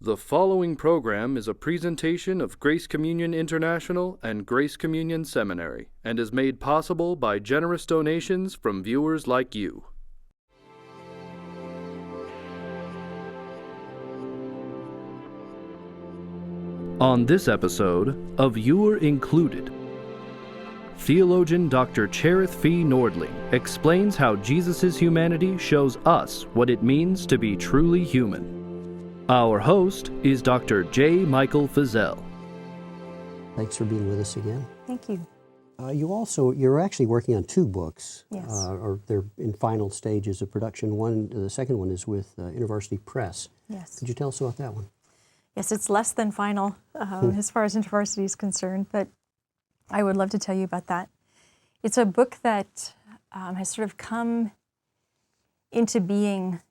The following program is a presentation of Grace Communion International and Grace Communion Seminary and is made possible by generous donations from viewers like you. On this episode, A Viewer Included, theologian Dr. Cherith Nordling explains how Jesus' humanity shows us what it means to be truly human. Our host is Dr. J. Michael Fazell. Thanks for being with us again. Thank you. You're actually working on two books. Yes. Or they're in final stages of production. The second one is with InterVarsity Press. Yes. Could you tell us about that one? Yes, it's less than final as far as InterVarsity is concerned, but I would love to tell you about that. It's a book that has sort of come into being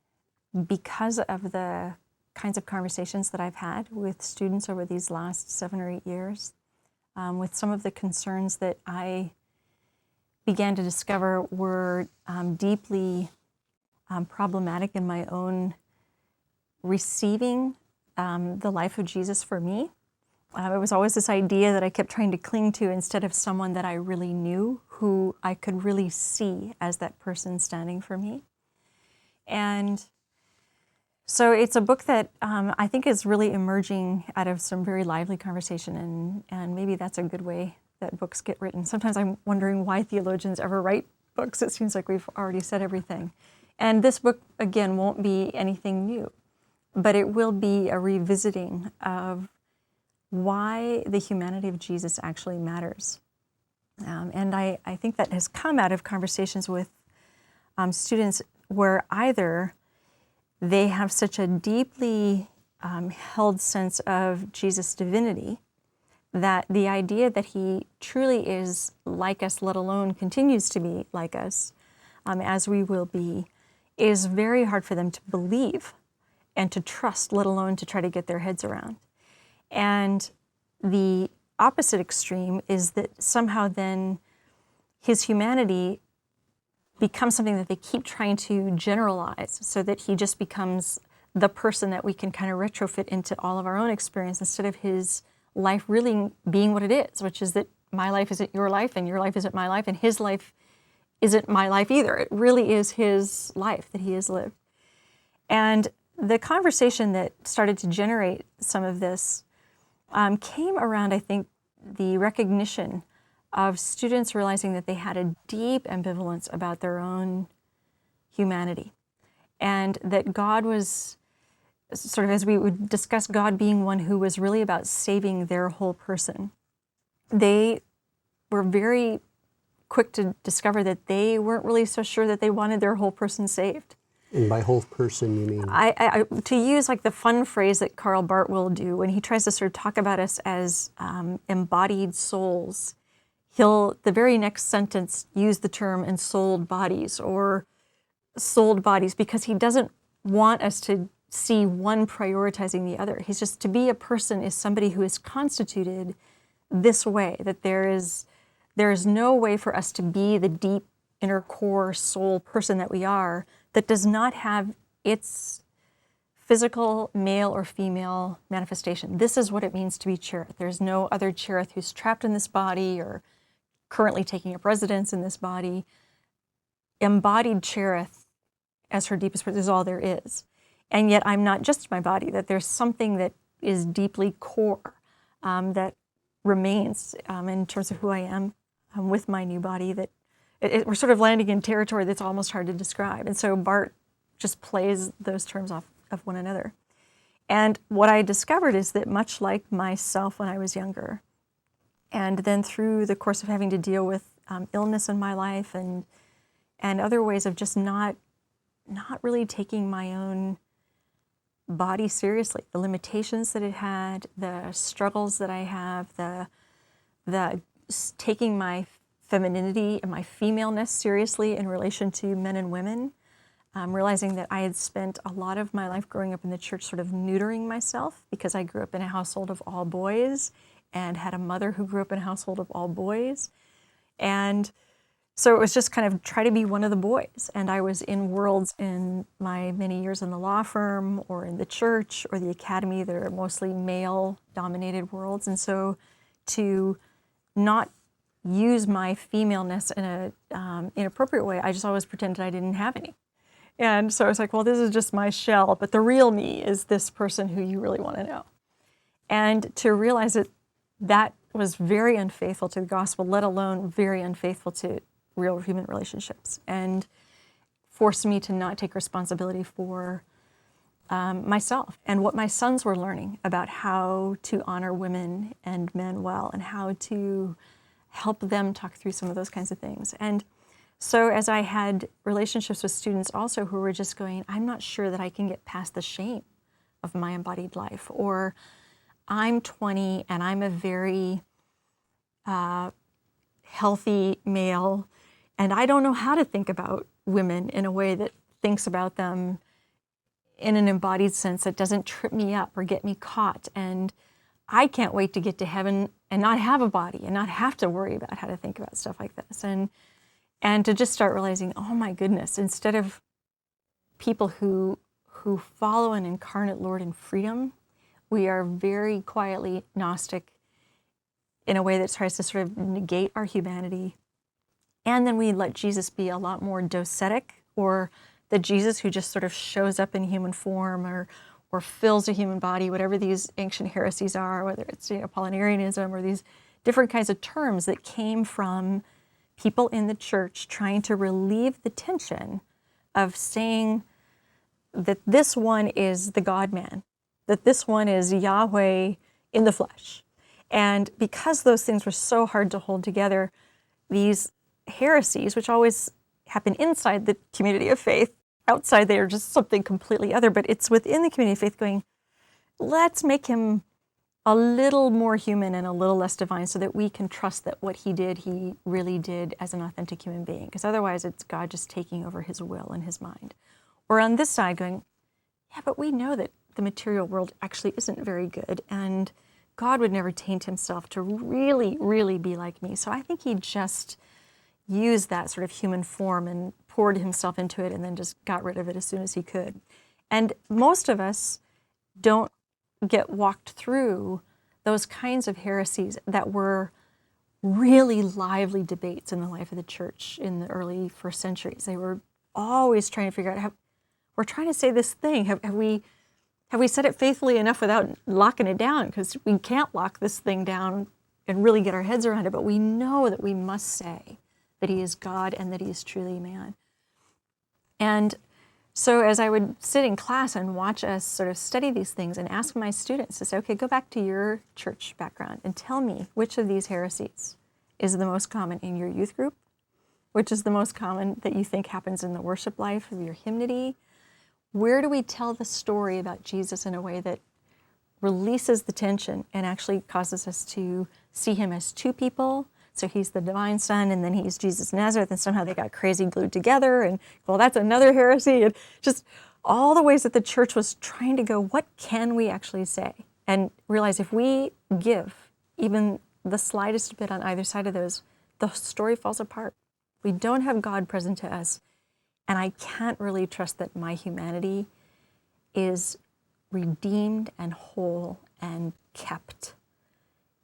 because of the kinds of conversations that I've had with students over these last 7 or 8 years, with some of the concerns that I began to discover were deeply problematic in my own receiving the life of Jesus for me. It was always this idea that I kept trying to cling to instead of someone that I really knew, who I could really see as that person standing for me. And so it's a book that I think is really emerging out of some very lively conversation, and maybe that's a good way that books get written. Sometimes I'm wondering why theologians ever write books. It seems like we've already said everything. And this book, again, won't be anything new, but it will be a revisiting of why the humanity of Jesus actually matters. And I think that has come out of conversations with students where either they have such a deeply held sense of Jesus' divinity that the idea that he truly is like us, let alone continues to be like us, as we will be, is very hard for them to believe and to trust, let alone to try to get their heads around. And the opposite extreme is that somehow then his humanity becomes something that they keep trying to generalize so that he just becomes the person that we can kind of retrofit into all of our own experience instead of his life really being what it is, which is that my life isn't your life and your life isn't my life and his life isn't my life either. It really is his life that he has lived. And the conversation that started to generate some of this came around, I think, the recognition of students realizing that they had a deep ambivalence about their own humanity, and that God was sort of, as we would discuss, God being one who was really about saving their whole person. They were very quick to discover that they weren't really so sure that they wanted their whole person saved. And by whole person, you mean? To use like the fun phrase that Karl Barth will do when he tries to sort of talk about us as embodied souls, he'll, the very next sentence, use the term ensouled bodies or souled bodies, because he doesn't want us to see one prioritizing the other. He's just, to be a person is somebody who is constituted this way, that there is no way for us to be the deep inner core soul person that we are that does not have its physical male or female manifestation. This is what it means to be Cherith. There's no other Cherith who's trapped in this body or currently taking up residence in this body. Embodied Cherith as her deepest person is all there is. And yet I'm not just my body, that there's something that is deeply core that remains in terms of who I am with my new body, that we're sort of landing in territory that's almost hard to describe. And so Barth just plays those terms off of one another. And what I discovered is that much like myself when I was younger, and then through the course of having to deal with illness in my life and other ways of just not really taking my own body seriously, the limitations that it had, the struggles that I have, the taking my femininity and my femaleness seriously in relation to men and women, realizing that I had spent a lot of my life growing up in the church sort of neutering myself because I grew up in a household of all boys and had a mother who grew up in a household of all boys. And So it was just kind of try to be one of the boys. And I was in worlds in my many years in the law firm or in the church or the academy that are mostly male-dominated worlds. And so to not use my femaleness in a inappropriate way, I just always pretended I didn't have any. And so I was like, well, this is just my shell, but the real me is this person who you really want to know. And to realize that that was very unfaithful to the gospel, let alone very unfaithful to real human relationships, and forced me to not take responsibility for myself and what my sons were learning about how to honor women and men well and how to help them talk through some of those kinds of things. And so as I had relationships with students also who were just going, I'm not sure that I can get past the shame of my embodied life, or I'm 20 and I'm a very healthy male, and I don't know how to think about women in a way that thinks about them in an embodied sense that doesn't trip me up or get me caught. And I can't wait to get to heaven and not have a body and not have to worry about how to think about stuff like this. And to just start realizing, oh my goodness, instead of people who follow an incarnate Lord in freedom, we are very quietly Gnostic in a way that tries to sort of negate our humanity. And then we let Jesus be a lot more docetic, or the Jesus who just sort of shows up in human form or fills a human body, whatever these ancient heresies are, whether it's Apollinarianism or these different kinds of terms that came from people in the church trying to relieve the tension of saying that this one is the God-man, that this one is Yahweh in the flesh. And because those things were so hard to hold together, these heresies, which always happen inside the community of faith, outside they are just something completely other, but it's within the community of faith going, let's make him a little more human and a little less divine so that we can trust that what he did, he really did as an authentic human being. Because otherwise it's God just taking over his will and his mind. Or on this side going, yeah, but we know that the material world actually isn't very good, and God would never taint himself to really, really be like me. So I think he just used that sort of human form and poured himself into it and then just got rid of it as soon as he could. And most of us don't get walked through those kinds of heresies that were really lively debates in the life of the church in the early first centuries. They were always trying to figure out, we're trying to say this thing. Have we said it faithfully enough without locking it down? Because we can't lock this thing down and really get our heads around it, but we know that we must say that he is God and that he is truly man. And so as I would sit in class and watch us sort of study these things and ask my students to say, okay, go back to your church background and tell me which of these heresies is the most common in your youth group, which is the most common that you think happens in the worship life of your hymnody. Where do we tell the story about Jesus in a way that releases the tension and actually causes us to see him as two people? So he's the divine son, and then he's Jesus of Nazareth, and somehow they got crazy glued together, and well, that's another heresy. And just all the ways that the church was trying to go, what can we actually say? And realize if we give even the slightest bit on either side of those, the story falls apart. We don't have God present to us, and I can't really trust that my humanity is redeemed and whole and kept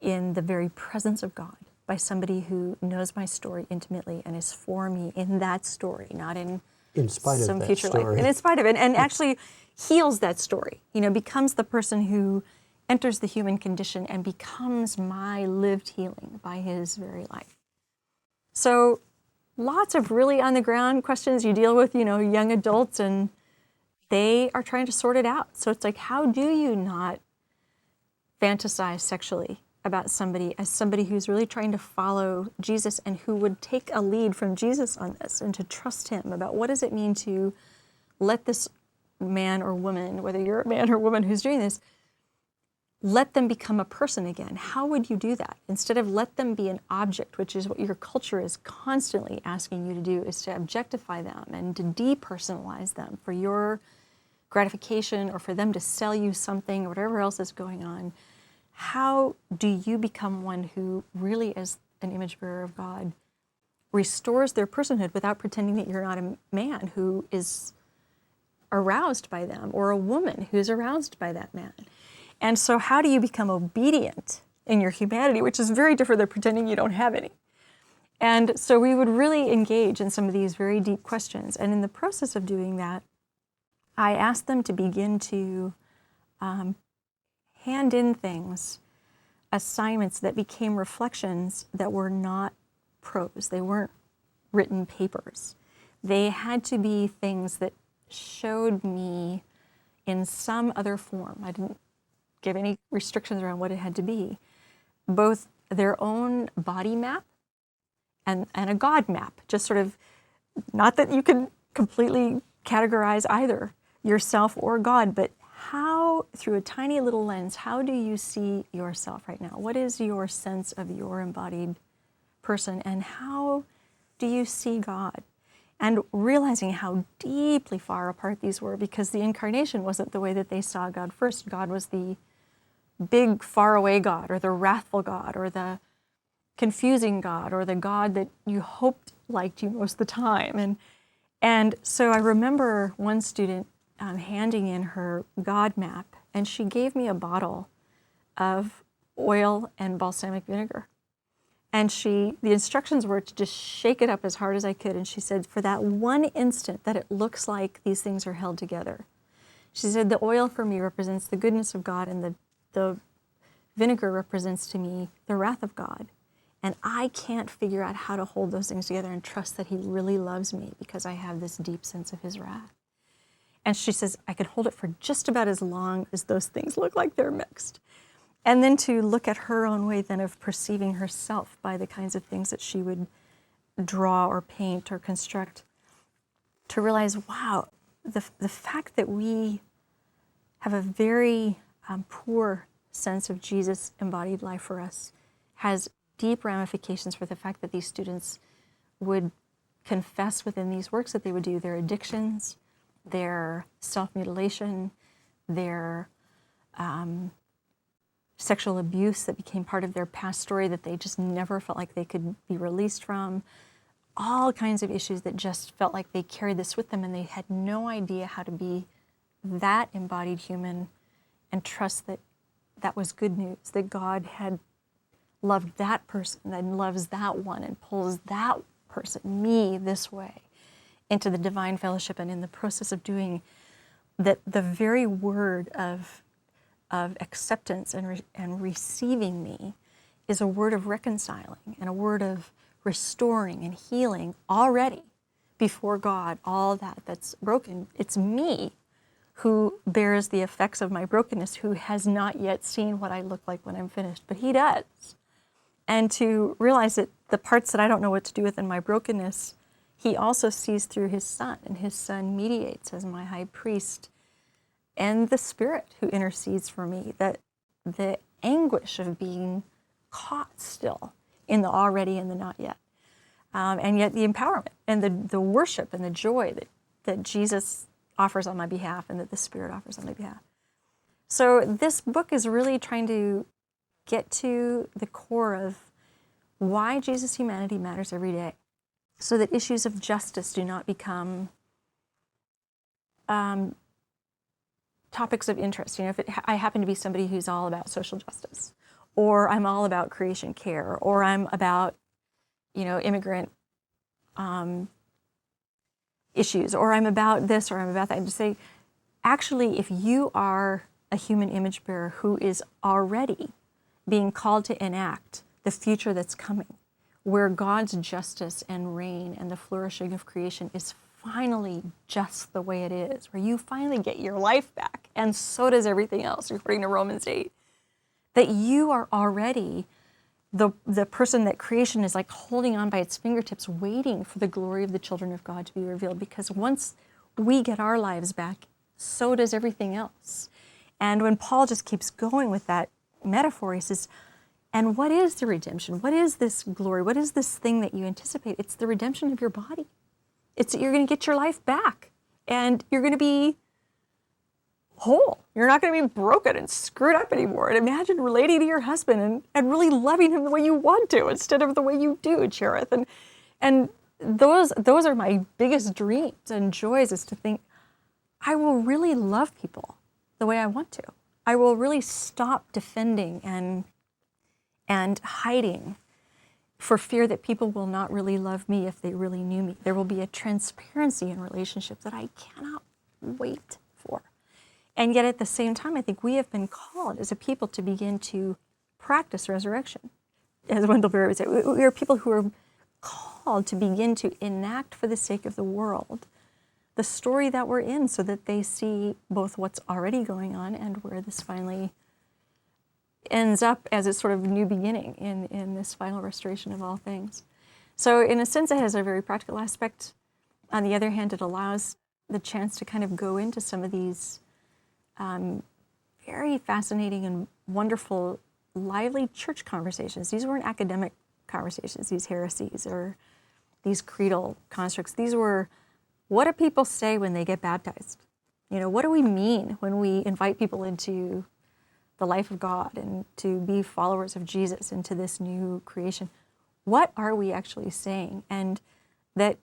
in the very presence of God by somebody who knows my story intimately and is for me in that story, not in spite some of that future story. life. And in spite of it, and actually heals that story, becomes the person who enters the human condition and becomes my lived healing by his very life. So lots of really on the ground questions you deal with, young adults, and they are trying to sort it out. So it's like, how do you not fantasize sexually about somebody as somebody who's really trying to follow Jesus and who would take a lead from Jesus on this and to trust him about what does it mean to let this man or woman, whether you're a man or woman who's doing this, let them become a person again. How would you do that? Instead of let them be an object, which is what your culture is constantly asking you to do, is to objectify them and to depersonalize them for your gratification or for them to sell you something or whatever else is going on. How do you become one who really, as an image bearer of God, restores their personhood without pretending that you're not a man who is aroused by them, or a woman who's aroused by that man. And so how do you become obedient in your humanity, which is very different than pretending you don't have any? And so we would really engage in some of these very deep questions. And in the process of doing that, I asked them to begin to hand in things, assignments that became reflections that were not prose. They weren't written papers. They had to be things that showed me in some other form. I didn't give any restrictions around what it had to be. Both their own body map and a God map, just sort of, not that you can completely categorize either yourself or God, but how, through a tiny little lens, how do you see yourself right now? What is your sense of your embodied person, and how do you see God? And realizing how deeply far apart these were, because the incarnation wasn't the way that they saw God first. God was the big, faraway God, or the wrathful God, or the confusing God, or the God that you hoped liked you most of the time. And so I remember one student handing in her God map, and she gave me a bottle of oil and balsamic vinegar. And the instructions were to just shake it up as hard as I could. And she said, for that one instant that it looks like these things are held together, she said, the oil for me represents the goodness of God, and the vinegar represents to me the wrath of God. And I can't figure out how to hold those things together and trust that he really loves me because I have this deep sense of his wrath. And she says, I can hold it for just about as long as those things look like they're mixed. And then to look at her own way then of perceiving herself by the kinds of things that she would draw or paint or construct, to realize, wow, the fact that we have a very poor sense of Jesus' embodied life for us has deep ramifications for the fact that these students would confess within these works that they would do their addictions, their self-mutilation, their sexual abuse that became part of their past story that they just never felt like they could be released from, all kinds of issues that just felt like they carried this with them, and they had no idea how to be that embodied human and trust that that was good news, that God had loved that person and loves that one and pulls that person, me, this way into the divine fellowship. And in the process of doing that, the very word of acceptance and receiving me is a word of reconciling and a word of restoring and healing already before God, all that's broken. It's me who bears the effects of my brokenness, who has not yet seen what I look like when I'm finished, but he does. And to realize that the parts that I don't know what to do with in my brokenness, he also sees through his Son, and his Son mediates as my high priest, and the Spirit who intercedes for me, that the anguish of being caught still in the already and the not yet. And yet the empowerment and the worship and the joy that Jesus offers on my behalf and that the Spirit offers on my behalf. So this book is really trying to get to the core of why Jesus' humanity matters every day, so that issues of justice do not become topics of interest. You know, if I happen to be somebody who's all about social justice, or I'm all about creation care, or I'm about, immigrant issues, or I'm about this, or I'm about that, and to say, actually, if you are a human image bearer who is already being called to enact the future that's coming, where God's justice and reign and the flourishing of creation is finally just the way it is, where you finally get your life back, and so does everything else, according to Romans 8, that you are already the person that creation is like holding on by its fingertips, waiting for the glory of the children of God to be revealed. Because once we get our lives back, so does everything else. And when Paul just keeps going with that metaphor, he says, and what is the redemption? What is this glory? What is this thing that you anticipate? It's the redemption of your body. You're going to get your life back, and you're going to be whole. You're not going to be broken and screwed up anymore. And imagine relating to your husband and really loving him the way you want to instead of the way you do, Cherith. And those are my biggest dreams and joys, is to think, I will really love people the way I want to. I will really stop defending and hiding for fear that people will not really love me if they really knew me. There will be a transparency in relationships that I cannot wait for. And yet at the same time, I think we have been called as a people to begin to practice resurrection. As Wendell Berry would say, we are people who are called to begin to enact for the sake of the world the story that we're in, so that they see both what's already going on and where this finally ends up as a sort of new beginning in this final restoration of all things. So in a sense, it has a very practical aspect. On the other hand, it allows the chance to kind of go into some of these very fascinating and wonderful, lively church conversations. These weren't academic conversations, these heresies or these creedal constructs. These were, what do people say when they get baptized? You know, what do we mean when we invite people into the life of God and to be followers of Jesus into this new creation? What are we actually saying? And that,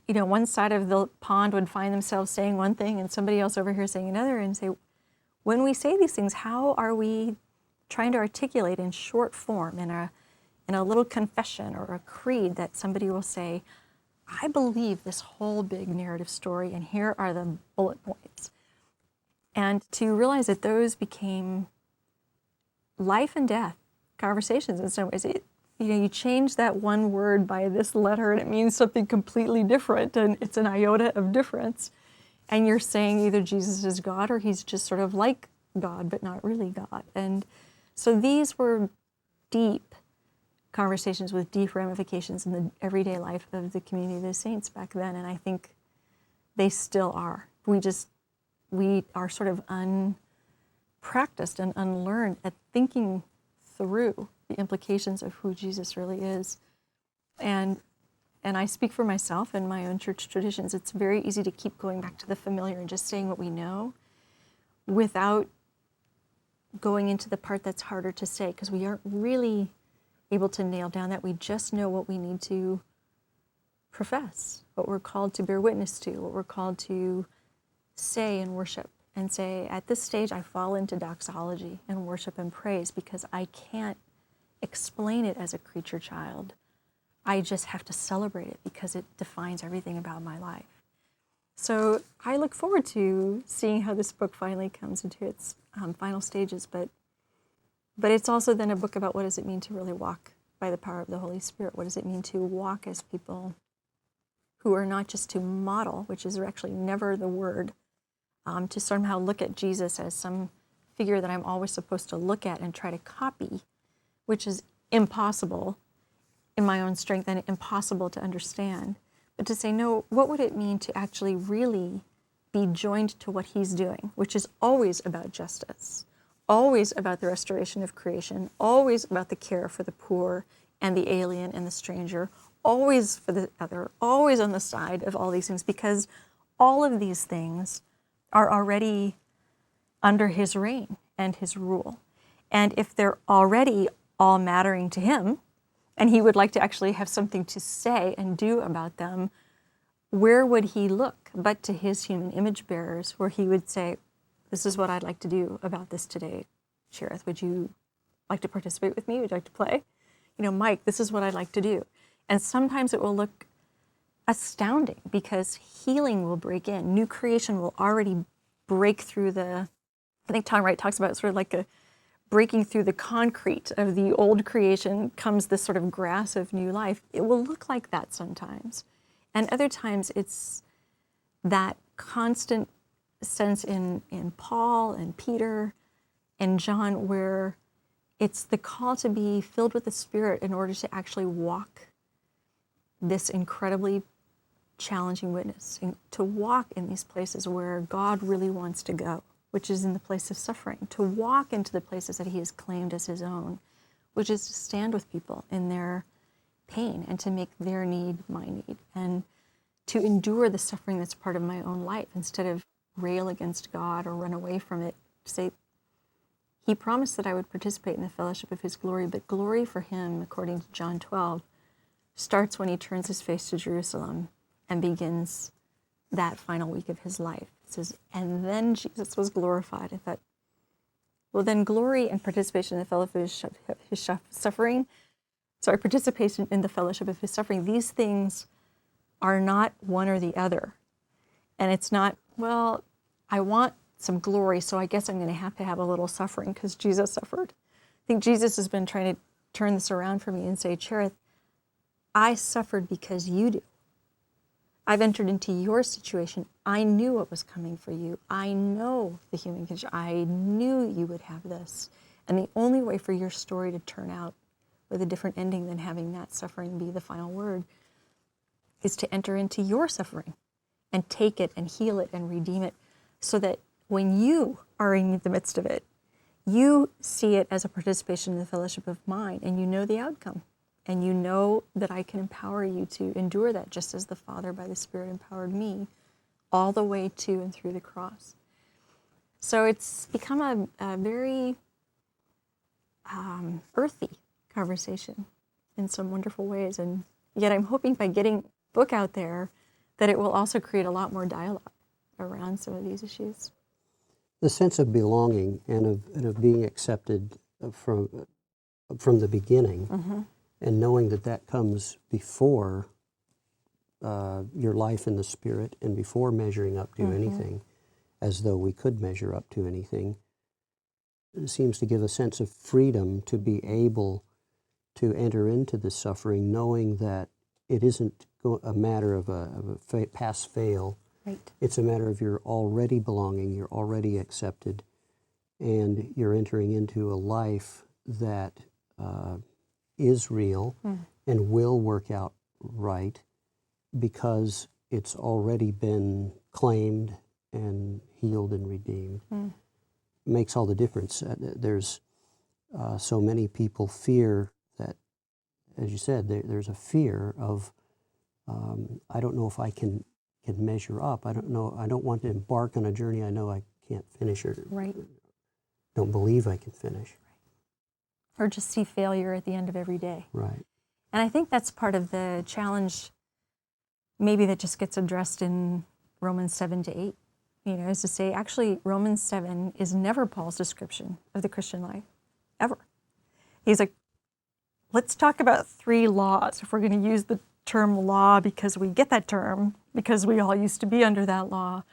you know, one side of the pond would find themselves saying one thing and somebody else over here saying another, and say, when we say these things, how are we trying to articulate in short form, in a little confession or a creed, that somebody will say, I believe this whole big narrative story, and here are the bullet points. And to realize that those became life and death conversations in some ways. You change that one word by this letter and it means something completely different, and it's an iota of difference. And you're saying either Jesus is God or he's just sort of like God, but not really God. And so these were deep conversations with deep ramifications in the everyday life of the community of the saints back then, and I think they still are. We are sort of unpracticed and unlearned at thinking through the implications of who Jesus really is. And I speak for myself and my own church traditions. It's very easy to keep going back to the familiar and just saying what we know without going into the part that's harder to say, because we aren't really able to nail down that. We just know what we need to profess, what we're called to bear witness to, what we're called to say in worship, and say, at this stage, I fall into doxology and worship and praise because I can't explain it as a creature child. I just have to celebrate it because it defines everything about my life. So I look forward to seeing how this book finally comes into its final stages, but it's also then a book about what does it mean to really walk by the power of the Holy Spirit? What does it mean to walk as people who are not just to model, which is actually never the word, to somehow look at Jesus as some figure that I'm always supposed to look at and try to copy, which is impossible in my own strength and impossible to understand. But to say, no, what would it mean to actually really be joined to what he's doing, which is always about justice, always about the restoration of creation, always about the care for the poor and the alien and the stranger, always for the other, always on the side of all these things, because all of these things are already under his reign and his rule. And if they're already all mattering to him, and he would like to actually have something to say and do about them, where would he look but to his human image bearers, where he would say, this is what I'd like to do about this today. Cherith, would you like to participate with me? Would you like to play? You know, Mike, this is what I'd like to do. And sometimes it will look astounding because healing will break in. New creation will already break through I think Tom Wright talks about it sort of like a breaking through the concrete of the old creation comes this sort of grass of new life. It will look like that sometimes. And other times it's that constant sense in Paul and Peter and John where it's the call to be filled with the Spirit in order to actually walk this incredibly challenging witness, to walk in these places where God really wants to go, which is in the place of suffering, to walk into the places that he has claimed as his own, which is to stand with people in their pain and to make their need my need, and to endure the suffering that's part of my own life instead of rail against God or run away from it. To say, he promised that I would participate in the fellowship of his glory, but glory for him, according to John 12, starts when he turns his face to Jerusalem and begins that final week of his life. It says, and then Jesus was glorified. I thought, well, then glory and participation in the fellowship of his suffering, participation in the fellowship of his suffering, these things are not one or the other. And it's not, well, I want some glory, so I guess I'm going to have a little suffering because Jesus suffered. I think Jesus has been trying to turn this around for me and say, Cherith, I suffered because you do. I've entered into your situation. I knew what was coming for you. I know the human condition. I knew you would have this. And the only way for your story to turn out with a different ending than having that suffering be the final word is to enter into your suffering and take it and heal it and redeem it, so that when you are in the midst of it, you see it as a participation in the fellowship of mine, and you know the outcome. And you know that I can empower you to endure that, just as the Father by the Spirit empowered me all the way to and through the cross. So it's become a very earthy conversation in some wonderful ways. And yet I'm hoping by getting the book out there that it will also create a lot more dialogue around some of these issues. The sense of belonging and of being accepted from the beginning, Mm-hmm. and knowing that comes before your life in the Spirit and before measuring up to Mm-hmm. anything, as though we could measure up to anything, it seems to give a sense of freedom to be able to enter into the suffering, knowing that it isn't a matter of a pass-fail. Right. It's a matter of you're already belonging, you're already accepted, and you're entering into a life that is real and will work out right because it's already been claimed and healed and redeemed. Makes all the difference. There's so many people fear that, as you said, there's a fear of, I don't know if I can measure up. I don't know. I don't want to embark on a journey I know I can't finish, or Right. don't believe I can finish. Or just see failure at the end of every day. Right. And I think that's part of the challenge, maybe that just gets addressed in Romans 7-8, is to say, actually, Romans 7 is never Paul's description of the Christian life, ever. He's like, let's talk about 3 laws, if we're going to use the term law because we get that term, because we all used to be under that law.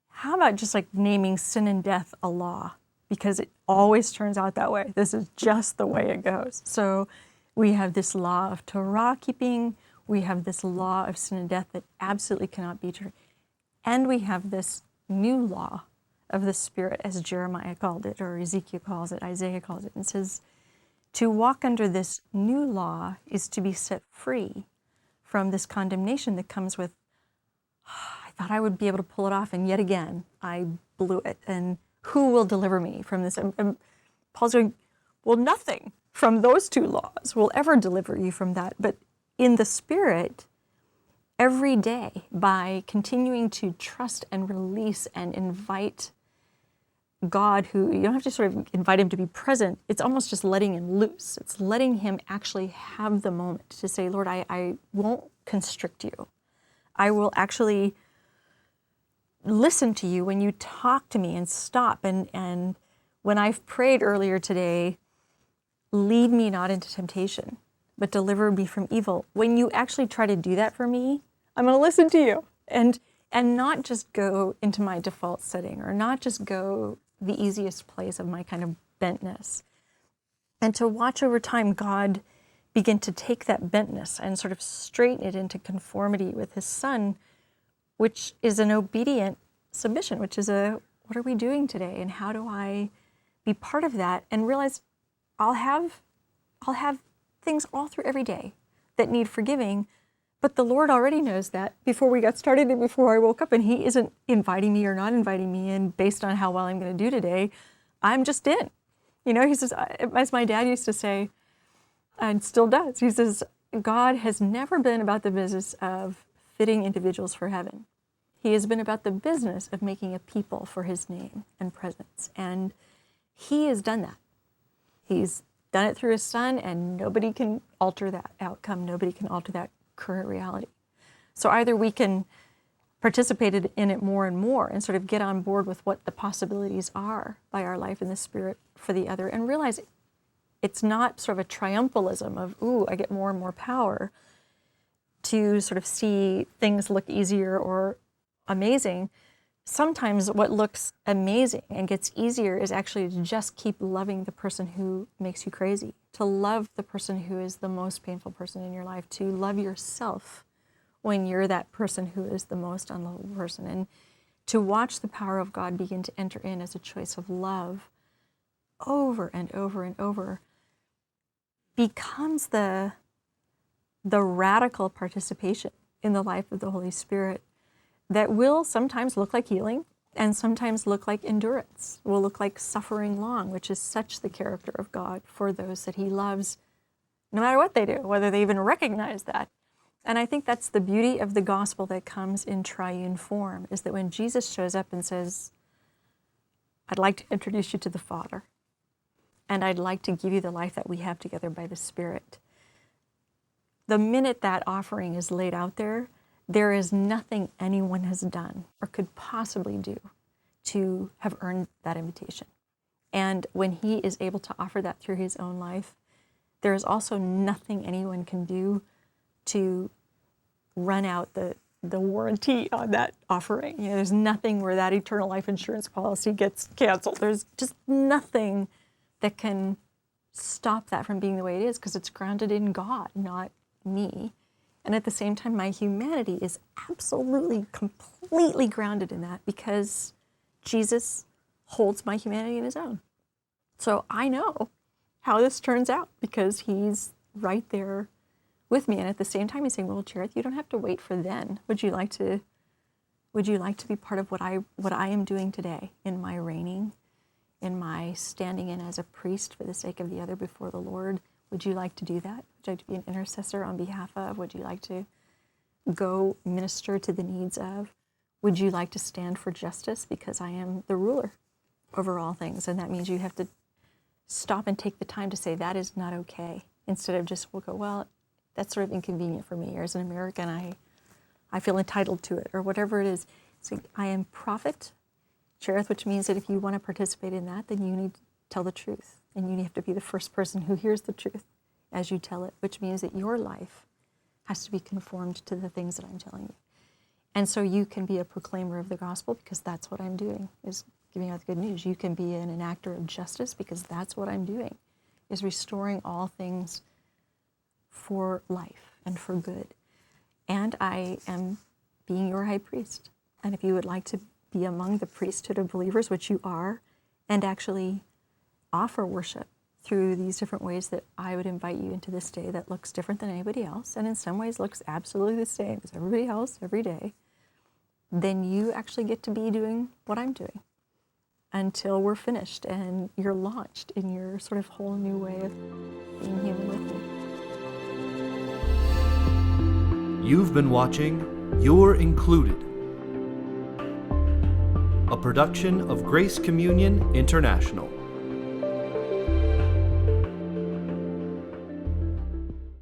How about just like naming sin and death a law? Because it always turns out that way. This is just the way it goes. So we have this law of Torah keeping, we have this law of sin and death that absolutely cannot be true. And we have this new law of the Spirit, as Jeremiah called it, or Ezekiel calls it, Isaiah calls it, and says, to walk under this new law is to be set free from this condemnation that comes with, I thought I would be able to pull it off, and yet again, I blew it. And who will deliver me from this? And Paul's going, well, nothing from those 2 laws will ever deliver you from that. But in the Spirit, every day, by continuing to trust and release and invite God, who you don't have to sort of invite him to be present, it's almost just letting him loose. It's letting him actually have the moment to say, Lord, I won't constrict you. I will actually listen to you when you talk to me and stop. And when I've prayed earlier today, lead me not into temptation, but deliver me from evil. When you actually try to do that for me, I'm going to listen to you and not just go into my default setting, or not just go the easiest place of my kind of bentness. And to watch over time God begin to take that bentness and sort of straighten it into conformity with his Son, which is an obedient submission, which is what are we doing today, and how do I be part of that, and realize I'll have things all through every day that need forgiving, but the Lord already knows that before we got started and before I woke up, and he isn't inviting me or not inviting me in based on how well I'm going to do today. I'm just in. He says, as my dad used to say, and still does, he says, God has never been about the business of fitting individuals for heaven. He has been about the business of making a people for his name and presence. And he has done that. He's done it through his Son, and nobody can alter that outcome. Nobody can alter that current reality. So either we can participate in it more and more and sort of get on board with what the possibilities are by our life in the Spirit for the other, and realize it's not sort of a triumphalism of, ooh, I get more and more power, to sort of see things look easier or amazing. Sometimes what looks amazing and gets easier is actually to just keep loving the person who makes you crazy, to love the person who is the most painful person in your life, to love yourself when you're that person who is the most unlovable person, and to watch the power of God begin to enter in as a choice of love over and over and over becomes the radical participation in the life of the Holy Spirit that will sometimes look like healing and sometimes look like endurance, will look like suffering long, which is such the character of God for those that he loves, no matter what they do, whether they even recognize that. And I think that's the beauty of the gospel that comes in triune form, is that when Jesus shows up and says, I'd like to introduce you to the Father, and I'd like to give you the life that we have together by the Spirit, the minute that offering is laid out there, there is nothing anyone has done or could possibly do to have earned that invitation. And when he is able to offer that through his own life, there is also nothing anyone can do to run out the warranty on that offering. You know, there's nothing where that eternal life insurance policy gets canceled. There's just nothing that can stop that from being the way it is, because it's grounded in God, not me. And at the same time, my humanity is absolutely, completely grounded in that, because Jesus holds my humanity in his own. So I know how this turns out because he's right there with me. And at the same time, he's saying, well, Cherith, you don't have to wait for then. Would you like to be part of what I am doing today in my reigning, in my standing in as a priest for the sake of the other before the Lord? Would you like to do that? Would you like to be an intercessor on behalf of? Would you like to go minister to the needs of? Would you like to stand for justice? Because I am the ruler over all things. And that means you have to stop and take the time to say, that is not okay. Instead of just, we'll go, well, that's sort of inconvenient for me. Or as an American, I feel entitled to it, or whatever it is. So I am prophet, Cherith, which means that if you want to participate in that, then you need to tell the truth. And you have to be the first person who hears the truth as you tell it, which means that your life has to be conformed to the things that I'm telling you. And so you can be a proclaimer of the gospel, because that's what I'm doing, is giving out the good news. You can be an enactor of justice, because that's what I'm doing, is restoring all things for life and for good. And I am being your high priest. And if you would like to be among the priesthood of believers, which you are, and actually offer worship through these different ways that I would invite you into this day that looks different than anybody else, and in some ways looks absolutely the same as everybody else every day, then you actually get to be doing what I'm doing until we're finished and you're launched in your sort of whole new way of being human with me. You've been watching You're Included, a production of Grace Communion International.